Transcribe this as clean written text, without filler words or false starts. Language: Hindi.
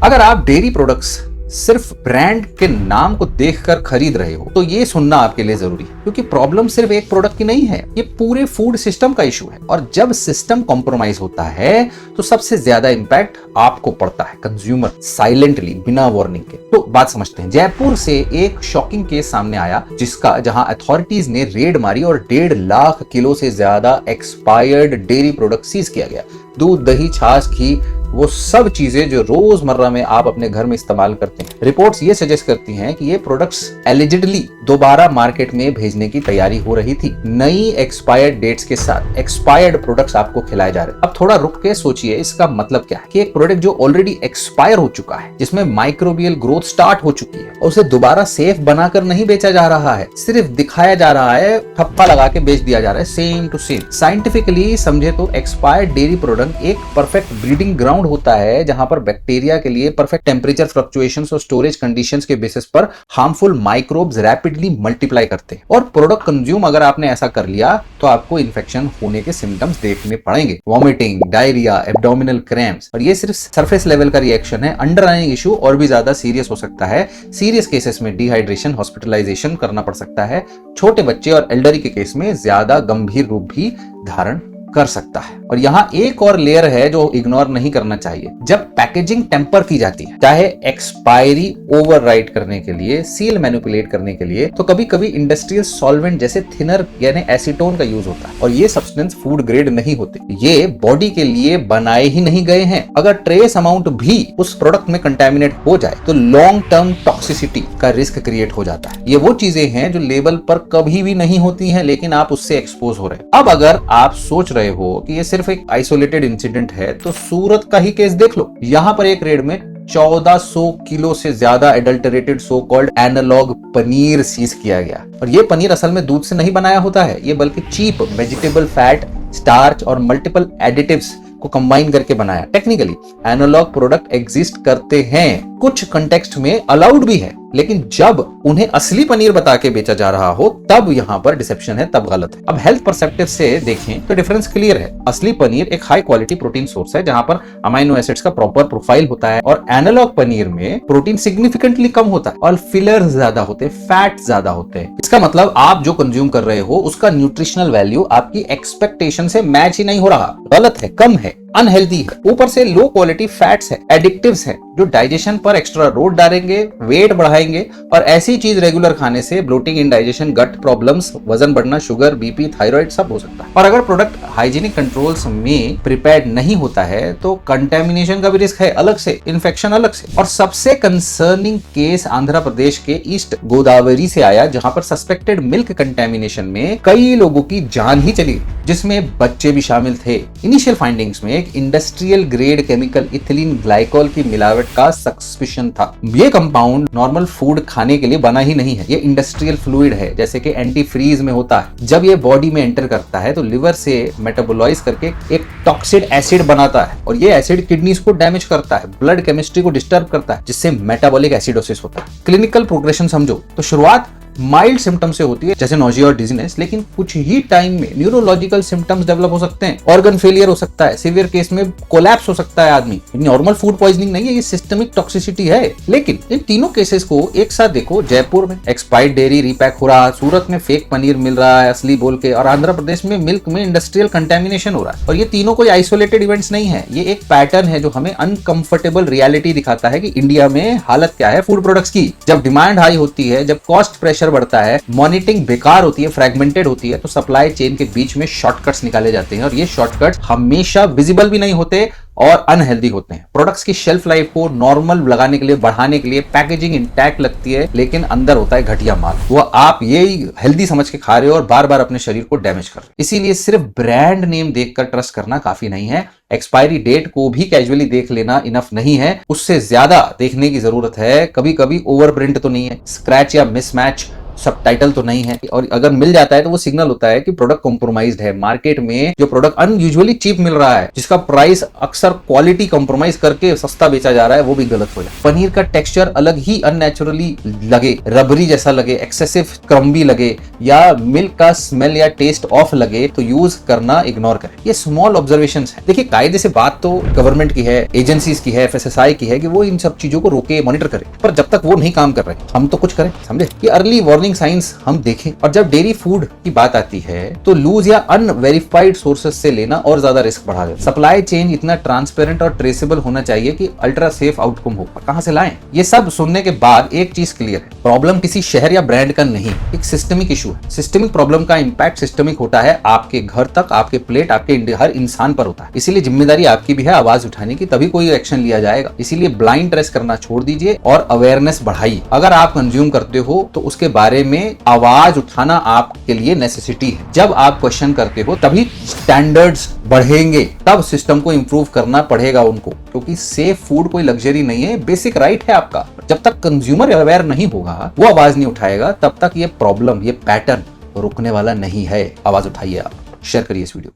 अगर आप डेयरी प्रोडक्ट्स सिर्फ ब्रांड के नाम को देखकर खरीद रहे हो तो ये सुनना आपके लिए जरूरी है, क्योंकि प्रॉब्लम सिर्फ एक प्रोडक्ट की नहीं है, ये पूरे फूड सिस्टम का इशू है। और जब सिस्टम कॉम्प्रोमाइज होता है तो सबसे ज्यादा इंपैक्ट आपको पड़ता है, कंज्यूमर, साइलेंटली, बिना वार्निंग के। तो बात समझते हैं। जयपुर से एक शॉकिंग केस सामने आया जहां अथॉरिटीज ने रेड मारी और 1.5 लाख किलो से ज्यादा एक्सपायर्ड डेयरी प्रोडक्ट सीज किया गया। दूध, दही, छाछ, घी, वो सब चीजें जो रोजमर्रा में आप अपने घर में इस्तेमाल करते हैं। रिपोर्ट्स ये सजेस्ट करती हैं कि ये प्रोडक्ट्स एलिजिडली दोबारा मार्केट में भेजने की तैयारी हो रही थी, नई एक्सपायर्ड डेट्स के साथ। एक्सपायर्ड प्रोडक्ट्स आपको खिलाए जा रहे हैं। अब थोड़ा रुक के सोचिए, इसका मतलब क्या है कि एक प्रोडक्ट जो ऑलरेडी एक्सपायर हो चुका है, जिसमें माइक्रोबियल ग्रोथ स्टार्ट हो चुकी है, उसे दोबारा सेफ बनाकर नहीं बेचा जा रहा है, सिर्फ दिखाया जा रहा है, ठप्पा लगा के बेच दिया जा रहा है, सेम टू सेम। साइंटिफिकली समझे तो एक्सपायर्ड डेयरी प्रोडक्ट एक परफेक्ट ब्रीडिंग ग्राउंड होता है, जहां पर बैक्टीरिया के लिए परफेक्ट टेम्परेचर फ्लक्चुएशंस और स्टोरेज कंडीशंस के बेसिस पर हार्मफुल माइक्रोब्स रैपिडली मल्टीप्लाई करते हैं। और प्रोडक्ट कंज्यूम अगर आपने ऐसा कर लिया तो आपको इन्फेक्शन होने के सिम्टम्स देखने पड़ेंगे, वॉमिटिंग, डायरिया, एब्डोमिनल क्रैम्प्स। और ये सिर्फ सरफेस लेवल का रिएक्शन है, अंडरलाइंग इशू और भी ज्यादा सीरियस हो सकता है। सीरियस केसेस में डिहाइड्रेशन, हॉस्पिटलाइजेशन करना पड़ सकता है। छोटे बच्चे और एल्डरी के केस में ज्यादा गंभीर रूप भी धारण कर सकता है। और यहाँ एक और लेयर है जो इग्नोर नहीं करना चाहिए। जब पैकेजिंग टेम्पर की जाती है, चाहे एक्सपायरी ओवरराइट करने के लिए, सील मैनिपुलेट करने के लिए, तो कभी कभी इंडस्ट्रियल सॉल्वेंट जैसे थिनर यानी एसीटोन का यूज होता है। और ये सब्सटेंस फूड ग्रेड नहीं होते, ये बॉडी के लिए बनाए ही नहीं गए हैं। अगर ट्रेस अमाउंट भी उस प्रोडक्ट में कंटेमिनेट हो जाए तो लॉन्ग टर्म टॉक्सिसिटी का रिस्क क्रिएट हो जाता है। ये वो चीजें हैं जो लेबल पर कभी भी नहीं होती हैं, लेकिन आप उससे एक्सपोज हो रहे हैं। अब अगर आप सोच रहे हो कि ये सिर्फ एक आइसोलेटेड इंसिडेंट है, तो सूरत का ही केस देख लो। यहां पर एक रेड में 1400 किलो से ज्यादा adulterated so called analogue paneer seize किया गया। और ये पनीर असल में दूध से नहीं बनाया होता है, ये बल्कि चीप वेजिटेबल फैट, स्टार्च और मल्टीपल एडिटिव्स को कंबाइन करके बनाया। टेक्निकली एनालॉग प्रोडक्ट एग्जिस्ट करते हैं, कुछ कंटेक्स्ट में अलाउड भी है, लेकिन जब उन्हें असली पनीर बता के बेचा जा रहा हो तब यहां पर डिसेप्शन है, तब गलत है। अब हेल्थ पर्सपेक्टिव से देखें तो डिफरेंस क्लियर है। असली पनीर एक हाई क्वालिटी प्रोटीन सोर्स है, जहां पर अमाइनो एसिड्स का प्रॉपर प्रोफाइल होता है, और एनालॉग पनीर में प्रोटीन सिग्निफिकेंटली कम होता है और फिलर ज्यादा होते हैं, फैट ज्यादा होते हैं। इसका मतलब आप जो कंज्यूम कर रहे हो उसका न्यूट्रिशनल वैल्यू आपकी एक्सपेक्टेशन से मैच ही नहीं हो रहा, गलत है, कम है, अनहेल्दी है। ऊपर से लो क्वालिटी फैट्स है, एडिक्टिव्स है, जो डाइजेशन पर एक्स्ट्रा लोड डालेंगे, वेट बढ़ाएंगे। और ऐसी चीज रेगुलर खाने से ब्लोटिंग, इंडाइजेशन, गट प्रॉब्लम्स, वजन बढ़ना, शुगर, बीपी, थायराइड सब हो सकता है। और अगर प्रोडक्ट हाइजीनिक कंट्रोल्स में प्रिपेयर्ड नहीं होता है तो कंटेमिनेशन का भी रिस्क है अलग से, इन्फेक्शन अलग से। और सबसे कंसर्निंग केस आंध्र प्रदेश के ईस्ट गोदावरी से आया, जहां पर सस्पेक्टेड मिल्क कंटेमिनेशन में कई लोगों की जान ही चली, जिसमें बच्चे भी शामिल थे। इनिशियल फाइंडिंग्स में एक industrial grade chemical ethylene glycol की मिलावट का सस्पिशन था। ये कंपाउंड नॉर्मल फूड खाने के लिए बना ही नहीं है, ये इंडस्ट्रियल फ्लूइड है, जैसे कि एंटी फ्रीज में होता है। जब ये बॉडी में एंटर करता है तो लिवर से मेटाबोलाइज करके एक टॉक्सिक एसिड बनाता है, और ये एसिड किडनीज को डैमेज करता है, ब्लड केमिस्ट्री को डिस्टर्ब करता है, जिससे मेटाबॉलिक एसिडोसिस होता है। क्लिनिकल प्रोग्रेशन समझो तो शुरुआत माइल्ड सिम्टम्स से होती है, जैसे नोजिया और डिजीनेस, लेकिन कुछ ही टाइम में न्यूरोलॉजिकल सिम्टम्स डेवलप हो सकते हैं, ऑर्गन फेलियर हो सकता है, सीवियर केस में कोलैप्स हो सकता है आदमी। नॉर्मल फूड पॉइजनिंग नहीं है, ये सिस्टमिक टॉक्सिसिटी है। लेकिन इन तीनों केसेस को एक साथ देखो, जयपुर में एक्सपायर्ड डेयरी रीपैक हो रहा, सूरत में फेक पनीर मिल रहा है असली बोल के, और आंध्र प्रदेश में मिल्क में इंडस्ट्रियल कंटेमिनेशन हो रहा है। और ये तीनों कोई आइसोलेटेड इवेंट्स नहीं है, ये एक पैटर्न है जो हमें अनकंफर्टेबल रियलिटी दिखाता है कि इंडिया में हालत क्या है फूड प्रोडक्ट्स की। जब डिमांड हाई होती है, जब कॉस्ट प्रेशर बढ़ता है, मॉनिटरिंग बेकार होती है, फ्रैगमेंटेड होती है, तो सप्लाई चेन के बीच में शॉर्टकट्स निकाले जाते हैं, और ये शॉर्टकट्स हमेशा विजिबल भी नहीं होते और अनहेल्दी होते हैं। प्रोडक्ट्स की शेल्फ लाइफ को नॉर्मल लगाने के लिए, बढ़ाने के लिए पैकेजिंग इंटैक्ट लगती है, लेकिन अंदर होता है घटिया माल। वो आप यही हेल्दी समझ के खा रहे हो और बार बार अपने शरीर को डैमेज कर रहे हो। इसीलिए सिर्फ ब्रांड नेम देखकर ट्रस्ट करना काफी नहीं है, एक्सपायरी डेट को भी कैजुअली देख लेना इनफ नहीं है, उससे ज्यादा देखने की जरूरत है। कभी कभी ओवर प्रिंट तो नहीं है, स्क्रैच या मिसमैच, सबटाइटल तो नहीं है, और अगर मिल जाता है तो वो सिग्नल होता है कि प्रोडक्ट कॉम्प्रोमाइज्ड है। मार्केट में जो प्रोडक्ट अनयूजुअली चीप मिल रहा है, जिसका प्राइस अक्सर क्वालिटी कॉम्प्रोमाइज करके सस्ता बेचा जा रहा है, वो भी गलत हो जाए। पनीर का टेक्सचर अलग ही अननेचुरली लगे, रबरी जैसा लगे, एक्सेसिव क्रम्बी लगे, या मिल्क का स्मेल या टेस्ट ऑफ लगे, तो यूज करना इग्नोर करें। ये स्मॉल ऑब्जर्वेशंस है। देखिए, कायदे से बात तो गवर्नमेंट की है, एजेंसीज की है, FSSAI की है कि वो इन सब चीजों को रोके, मॉनिटर करे, पर जब तक वो नहीं काम कर रहे हम तो कुछ करें, समझे? ये अर्ली वार्निंग साइंस हम देखें। और जब डेयरी फूड की बात आती है तो लूज या अनवेरिफाइड सोर्सेस से लेना और ज्यादा रिस्क बढ़ा देता है। सप्लाई चेन इतना ट्रांसपेरेंट और ट्रेसेबल होना चाहिए कि अल्ट्रा सेफ आउटकम हो। कहां से लाएं? ये सब सुनने के बाद एक चीज क्लियर है, प्रॉब्लम किसी शहर या ब्रांड का नहीं, एक सिस्टमिक इशू है। सिस्टमिक प्रॉब्लम का इंपैक्ट सिस्टमिक होता है, आपके घर तक, आपके प्लेट, आपके हर इंसान पर होता है। इसीलिए जिम्मेदारी आपकी भी है आवाज उठाने की, तभी कोई एक्शन लिया जाएगा। इसीलिए ब्लाइंड ट्रस्ट करना छोड़ दीजिए और अवेयरनेस बढ़ाइए। अगर आप कंज्यूम करते हो तो उसके बारे में आवाज उठाना आपके लिए नेसेसिटी है। जब आप क्वेश्चन करते हो तभी स्टैंडर्ड्स बढ़ेंगे, तब सिस्टम को इंप्रूव करना पड़ेगा उनको, क्योंकि सेफ फूड कोई लग्जरी नहीं है, बेसिक राइट है आपका। जब तक कंज्यूमर अवेयर नहीं होगा, वो आवाज नहीं उठाएगा, तब तक ये प्रॉब्लम, ये पैटर्न रुकने वाला नहीं है। आवाज उठाइए, आप शेयर करिए इस वीडियो।